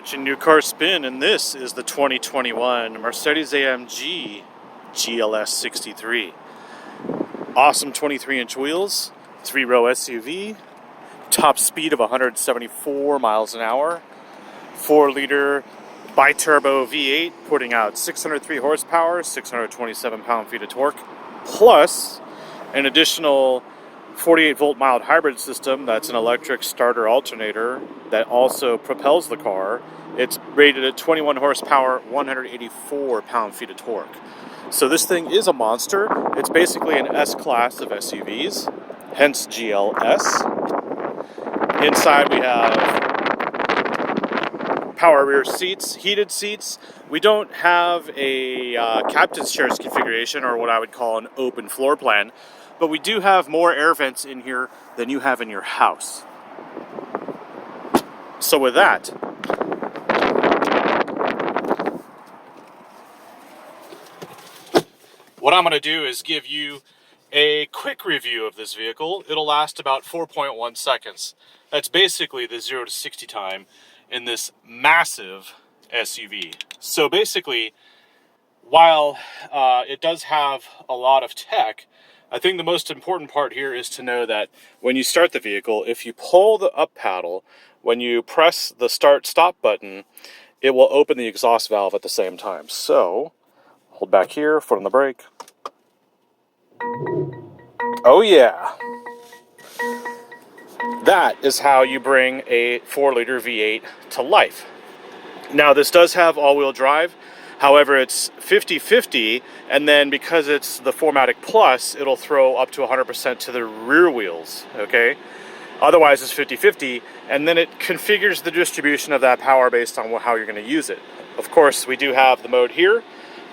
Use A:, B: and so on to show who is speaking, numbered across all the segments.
A: watching New Car Spin, and this is the 2021 Mercedes AMG GLS63. Awesome 23-inch wheels, 3-row SUV, top speed of 174 miles an hour, 4-liter bi-turbo V8 putting out 603 horsepower, 627 pound-feet of torque, plus an additional 48-volt mild hybrid system that's an electric starter alternator that also propels the car. It's rated at 21 horsepower, 184 pound-feet of torque. So this thing is a monster. It's basically an S-class of SUVs, hence GLS. Inside we have power rear seats, heated seats. We don't have a captain's chairs configuration, or what I would call an open floor plan. But we do have more air vents in here than you have in your house. So with that, what I'm going to do is give you a quick review of this vehicle. It'll last about 4.1 seconds. That's basically the 0 to 60 time in this massive SUV. So basically, while it does have a lot of tech, I think the most important part here is to know that when you start the vehicle, if you pull the up paddle, when you press the start-stop button, it will open the exhaust valve at the same time. So, hold back here, foot on the brake. Oh yeah! That is how you bring a 4-liter V8 to life. Now, this does have all-wheel drive. However, it's 50-50, and then because it's the 4MATIC Plus, it'll throw up to 100% to the rear wheels, okay? Otherwise, it's 50-50, and then it configures the distribution of that power based on how you're going to use it. Of course, we do have the mode here.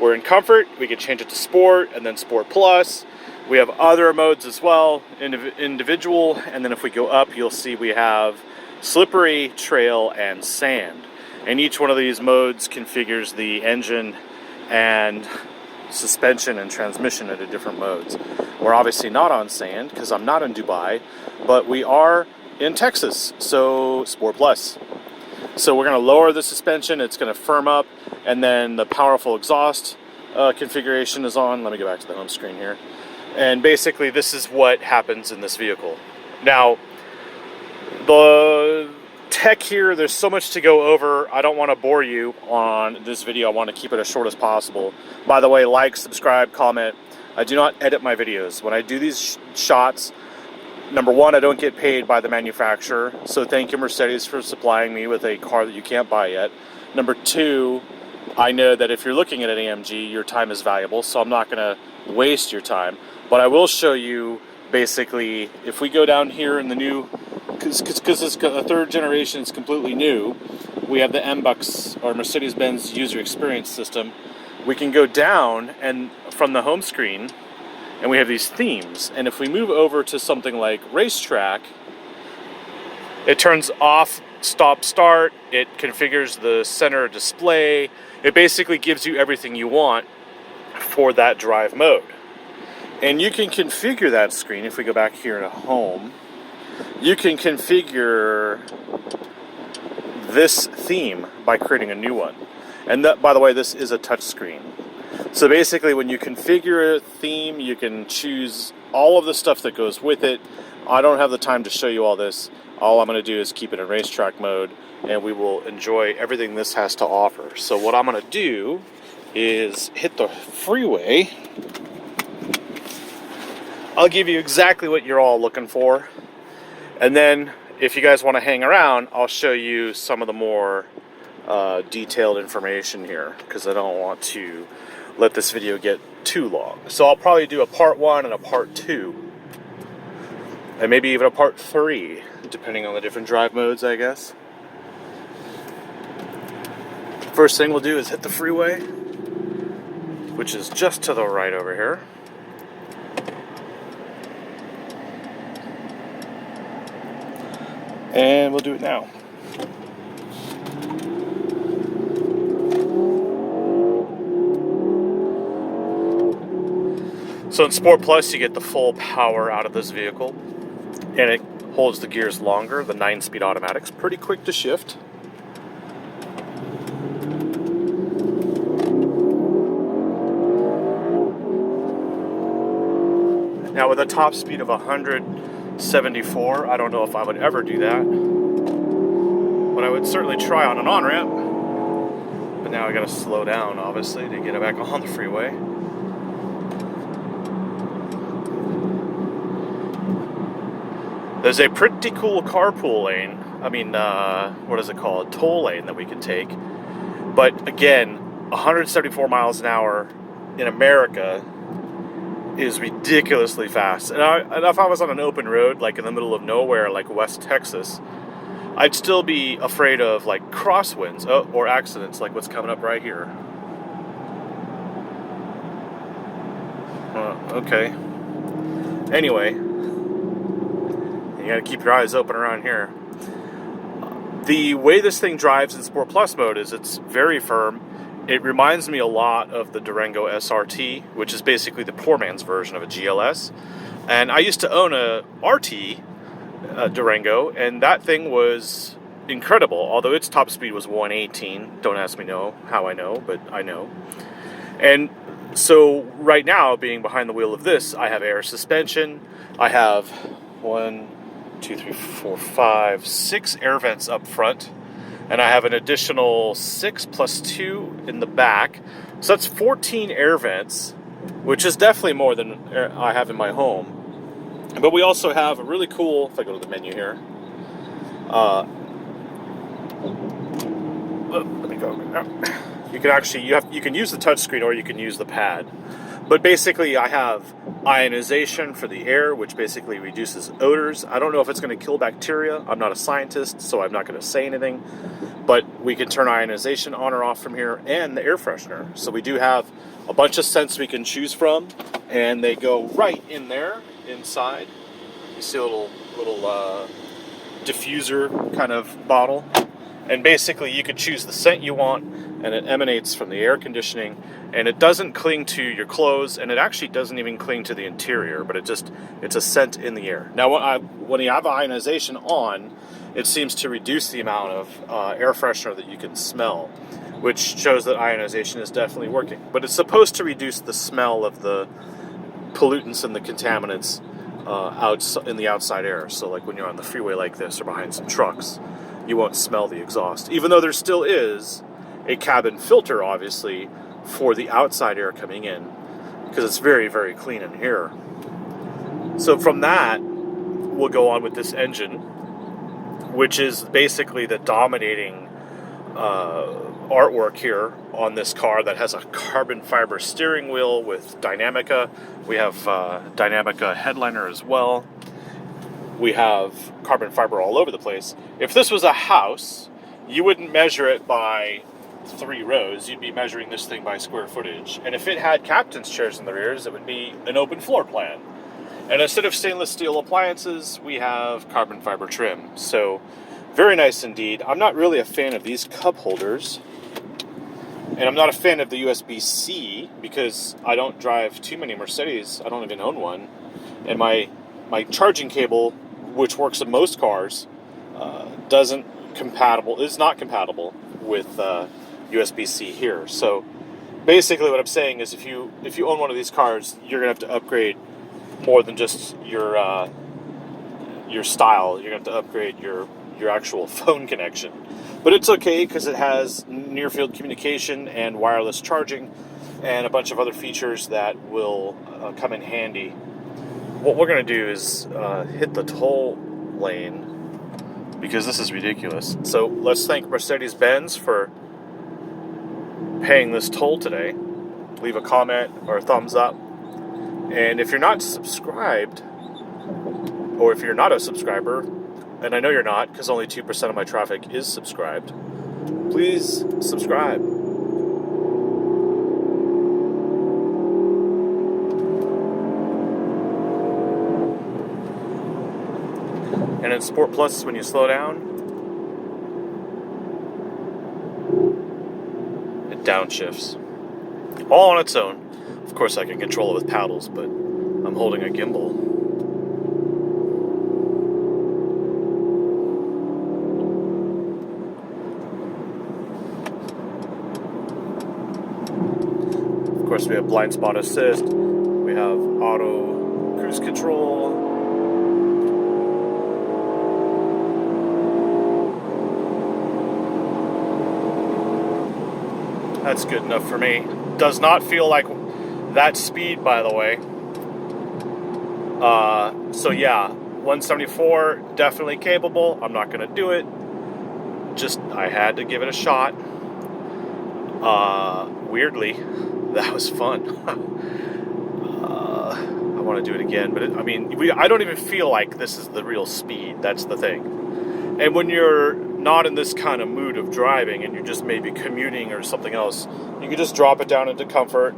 A: We're in Comfort. We can change it to Sport, and then Sport Plus. We have other modes as well, individual, and then if we go up, you'll see we have Slippery, Trail, and Sand. And each one of these modes configures the engine and suspension and transmission into different modes. We're obviously not on sand because I'm not in Dubai, but we are in Texas, so Sport Plus. So we're going to lower the suspension, it's going to firm up, and then the powerful exhaust configuration is on. Let me go back to the home screen here. And basically this is what happens in this vehicle. Now, the tech here, there's so much to go over. I don't want to bore you on this video. I want to keep it as short as possible. By the way, like, subscribe, comment. I do not edit my videos. When I do these shots, number one, I don't get paid by the manufacturer. So thank you, Mercedes, for supplying me with a car that you can't buy yet. Number two, I know that if you're looking at an AMG, your time is valuable, so I'm not going to waste your time. But I will show you, basically, if we go down here in the new, because this a third generation is completely new, we have the MBUX, or Mercedes-Benz User Experience System. We can go down and from the home screen, and we have these themes. And if we move over to something like Racetrack, it turns off, stop, start. It configures the center display. It basically gives you everything you want for that drive mode. And you can configure that screen. If we go back here to home, you can configure this theme by creating a new one. And that, by the way, this is a touch screen. So basically, when you configure a theme, you can choose all of the stuff that goes with it. I don't have the time to show you all this. All I'm going to do is keep it in racetrack mode, and we will enjoy everything this has to offer. So what I'm going to do is hit the freeway. I'll give you exactly what you're all looking for. And then, if you guys want to hang around, I'll show you some of the more detailed information here, because I don't want to let this video get too long. So I'll probably do a part 1 and a part 2. And maybe even a part 3, depending on the different drive modes, I guess. First thing we'll do is hit the freeway, which is just to the right over here. And we'll do it now. So in Sport Plus, you get the full power out of this vehicle, and it holds the gears longer. The 9-speed automatic's pretty quick to shift. with a top speed of 174, I don't know if I would ever do that, but I would certainly try on an on-ramp. But now I gotta slow down, obviously, to get it back on the freeway. There's a pretty cool carpool lane. I mean, what is it called? Toll lane that we can take. But again, 174 miles an hour in America is ridiculously fast. And if I was on an open road, like in the middle of nowhere, like West Texas, I'd still be afraid of like crosswinds or accidents like what's coming up right here. Okay. Anyway, you gotta keep your eyes open around here. The way this thing drives in Sport Plus mode is it's very firm. It reminds me a lot of the Durango SRT, which is basically the poor man's version of a GLS. And I used to own a RT Durango, and that thing was incredible, although its top speed was 118. Don't ask me how I know, but I know. And so right now, being behind the wheel of this, I have air suspension. I have 6 air vents up front, and I have an additional 6 plus 2 in the back. So that's 14 air vents, which is definitely more than I have in my home. But we also have a really cool, if I go to the menu here, let me go. You can actually, you can use the touchscreen or you can use the pad. But basically I have ionization for the air, which basically reduces odors. I don't know if it's going to kill bacteria. I'm not a scientist, so I'm not going to say anything. But we can turn ionization on or off from here, and the air freshener. So we do have a bunch of scents we can choose from, and they go right in there, inside. You see a little diffuser kind of bottle. And basically you can choose the scent you want, and it emanates from the air conditioning, and it doesn't cling to your clothes, and it actually doesn't even cling to the interior, but it's a scent in the air. Now when you have ionization on, it seems to reduce the amount of air freshener that you can smell, which shows that ionization is definitely working. But it's supposed to reduce the smell of the pollutants and the contaminants out in the outside air. So like when you're on the freeway like this or behind some trucks, you won't smell the exhaust, even though there still is a cabin filter, obviously, for the outside air coming in, because it's very, very clean in here. So from that, we'll go on with this engine, which is basically the dominating artwork here on this car, that has a carbon fiber steering wheel with Dynamica. We have Dynamica headliner as well. We have carbon fiber all over the place. If this was a house, you wouldn't measure it by 3 rows. You'd be measuring this thing by square footage. And if it had captain's chairs in the rears, it would be an open floor plan. And instead of stainless steel appliances, we have carbon fiber trim. So very nice indeed. I'm not really a fan of these cup holders. And I'm not a fan of the USB-C because I don't drive too many Mercedes. I don't even own one. And my charging cable, which works in most cars, is not compatible with USB-C here. So basically what I'm saying is if you own one of these cars, you're gonna have to upgrade more than just your style. You're gonna have to upgrade your actual phone connection. But it's okay because it has near field communication and wireless charging and a bunch of other features that will come in handy. What we're going to do is hit the toll lane, because this is ridiculous. So let's thank Mercedes-Benz for paying this toll today. Leave a comment or a thumbs up. And if you're not subscribed, or if you're not a subscriber, and I know you're not because only 2% of my traffic is subscribed, please subscribe. And in Sport Plus, when you slow down, it downshifts. All on its own. Of course, I can control it with paddles, but I'm holding a gimbal. Of course, we have blind spot assist. We have auto cruise control. That's good enough for me. Does not feel like that speed, by the way. So yeah, 174, definitely capable. I'm not going to do it. Just, I had to give it a shot. Weirdly, that was fun. I want to do it again, but I don't even feel like this is the real speed. That's the thing. And when you're not in this kind of mood of driving and you're just maybe commuting or something else, you can just drop it down into comfort.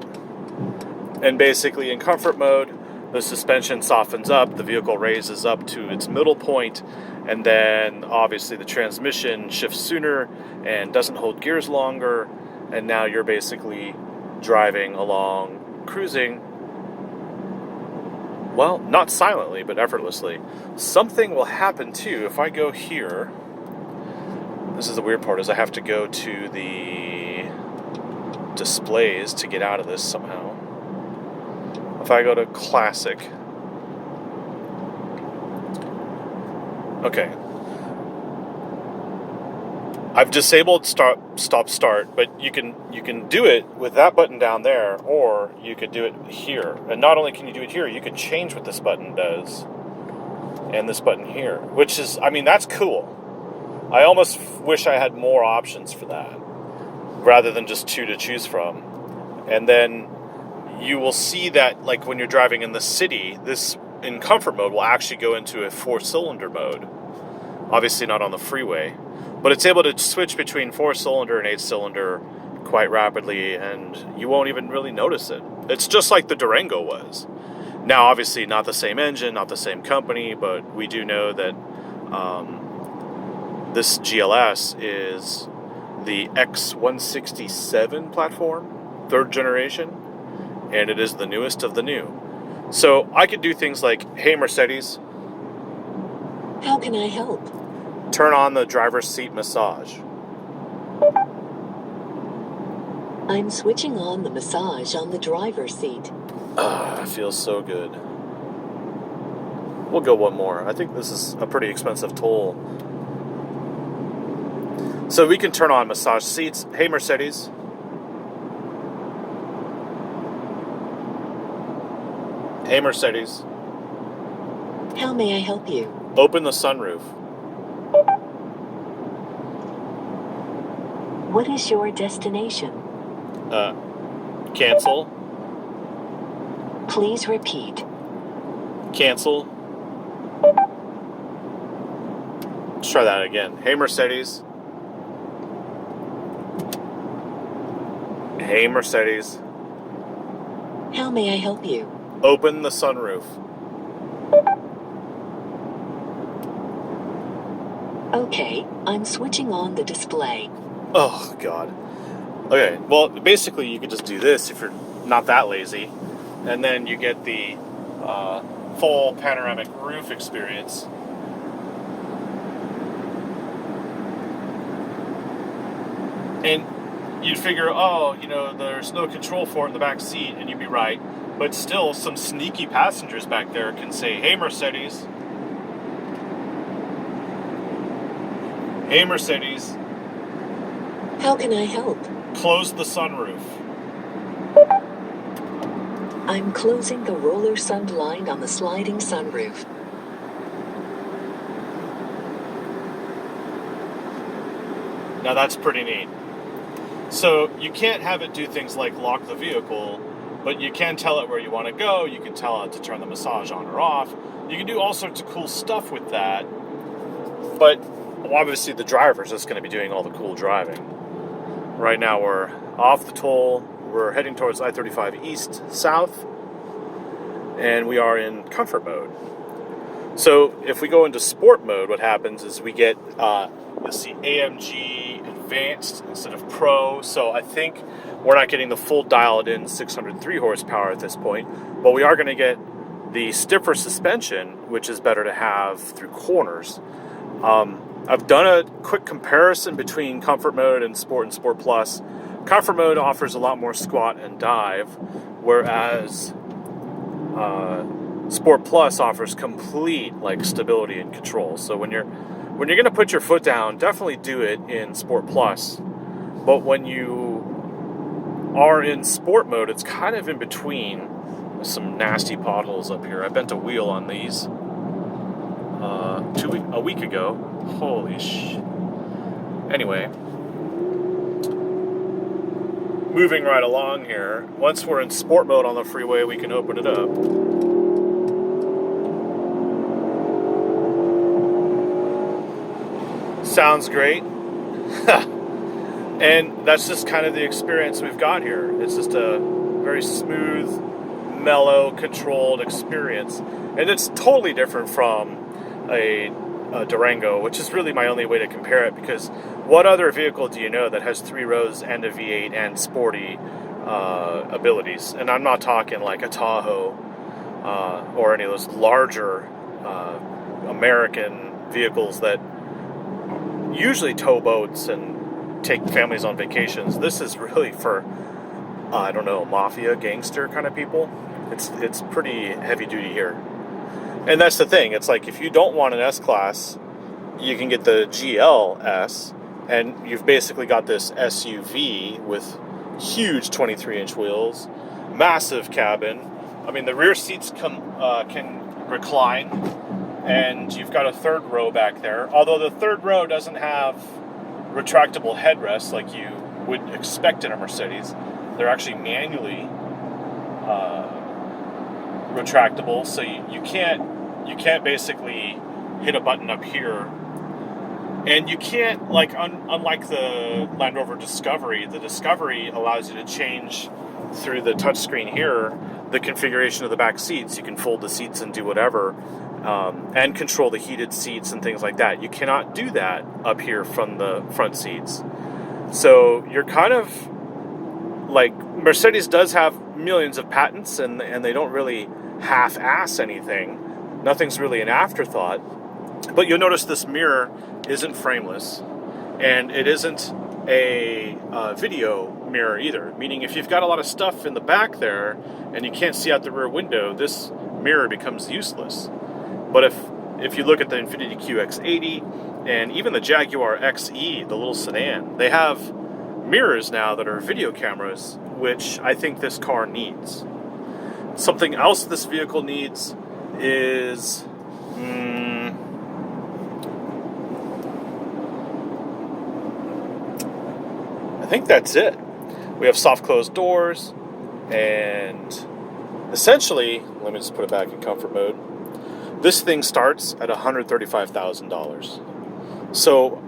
A: And basically in comfort mode, the suspension softens up, the vehicle raises up to its middle point, and then obviously the transmission shifts sooner and doesn't hold gears longer, and now you're basically driving along, cruising, well, not silently, but effortlessly. Something will happen too if I go here. This is the weird part, is I have to go to the displays to get out of this somehow. If I go to classic. Okay. I've disabled stop start, but you can do it with that button down there, or you could do it here. And not only can you do it here, you can change what this button does. And this button here, which is, that's cool. I almost wish I had more options for that, rather than just 2 to choose from. And then you will see that, like when you're driving in the city, this in comfort mode will actually go into a 4-cylinder mode. Obviously not on the freeway, but it's able to switch between 4-cylinder and 8-cylinder quite rapidly, and you won't even really notice it. It's just like the Durango was. Now, obviously not the same engine, not the same company, but we do know that this GLS is the X167 platform, 3rd generation, and it is the newest of the new. So I could do things like, hey Mercedes,
B: how can I help?
A: Turn on the driver's seat massage.
B: I'm switching on the massage on the driver's seat.
A: It feels so good. We'll go one more. I think this is a pretty expensive toll. So we can turn on massage seats. Hey Mercedes. Hey Mercedes.
B: How may I help you?
A: Open the sunroof.
B: What is your destination?
A: Cancel.
B: Please repeat.
A: Cancel. Let's try that again. Hey Mercedes. Hey Mercedes.
B: How may I help you?
A: Open the sunroof.
B: Okay, I'm switching on the display.
A: Oh, God. Okay, well, basically you could just do this if you're not that lazy, and then you get the full panoramic roof experience. And you'd figure, oh, there's no control for it in the back seat, and you'd be right. But still, some sneaky passengers back there can say, hey, Mercedes. Hey, Mercedes.
B: How can I help?
A: Close the sunroof.
B: I'm closing the roller sun blind on the sliding sunroof.
A: Now that's pretty neat. So you can't have it do things like lock the vehicle, but you can tell it where you want to go. You can tell it to turn the massage on or off. You can do all sorts of cool stuff with that. But obviously the driver's just going to be doing all the cool driving. Right now we're off the toll. We're heading towards I-35 east, south. And we are in comfort mode. So if we go into sport mode, what happens is we get, you'll see AMG Advanced instead of Pro. So I think we're not getting the full dialed-in 603 horsepower at this point, but we are going to get the stiffer suspension, which is better to have through corners. I've done a quick comparison between Comfort Mode and Sport Plus. Comfort Mode offers a lot more squat and dive, whereas Sport Plus offers complete like stability and control. So when you're going to put your foot down, definitely do it in Sport Plus. But when you are in sport mode, it's kind of in between. There's some nasty potholes up here. I bent a wheel on these a week ago. Holy sh! Anyway, moving right along here. Once we're in sport mode on the freeway, we can open it up. Sounds great. And that's just kind of the experience we've got here. It's just a very smooth, mellow, controlled experience. And it's totally different from a Durango, which is really my only way to compare it, because what other vehicle do you know that has 3 rows and a V8 and sporty abilities? And I'm not talking like a Tahoe or any of those larger American vehicles that usually tow boats and take families on vacations. This is really for, I don't know, mafia, gangster kind of people. It's pretty heavy duty here. And that's the thing. It's like if you don't want an S-Class, you can get the GLS, and you've basically got this SUV with huge 23-inch wheels, massive cabin. I mean, the rear seats can recline, and you've got a third row back there. Although the third row doesn't have retractable headrests like you would expect in a Mercedes. They're actually manually retractable, so you can't basically hit a button up here, and you can't, like, unlike the Land Rover Discovery. The Discovery allows you to change through the touchscreen here the configuration of the back seats. You can fold the seats and do whatever, and control the heated seats and things like that. You cannot do that up here from the front seats. So you're kind of like, Mercedes does have millions of patents, and they don't really half-ass anything. Nothing's really an afterthought. But you'll notice this mirror isn't frameless, and it isn't a video mirror either. Meaning if you've got a lot of stuff in the back there and you can't see out the rear window, this mirror becomes useless. But if you look at the Infiniti QX80 and even the Jaguar XE, the little sedan, they have mirrors now that are video cameras, which I think this car needs. Something else this vehicle needs is I think that's it. We have soft closed doors, and essentially, let me just put it back in comfort mode. This thing starts at $135,000. So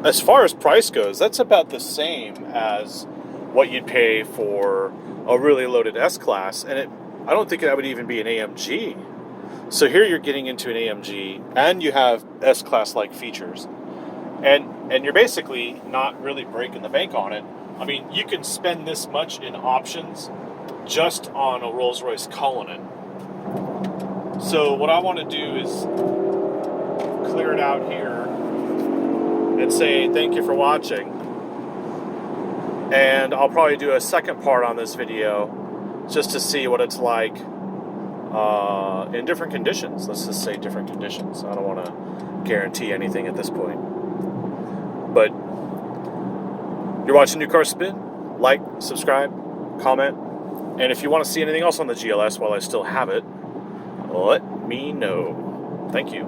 A: as far as price goes, that's about the same as what you'd pay for a really loaded S-Class, and I don't think that would even be an AMG. So here you're getting into an AMG, and you have S-Class-like features, and you're basically not really breaking the bank on it. I mean, you can spend this much in options just on a Rolls-Royce Cullinan. So what I want to do is clear it out here and say thank you for watching. And I'll probably do a second part on this video just to see what it's like in different conditions. Let's just say different conditions. I don't want to guarantee anything at this point. But you're watching New Car Spin. Like, subscribe, comment. And if you want to see anything else on the GLS while I still have it, let me know. Thank you.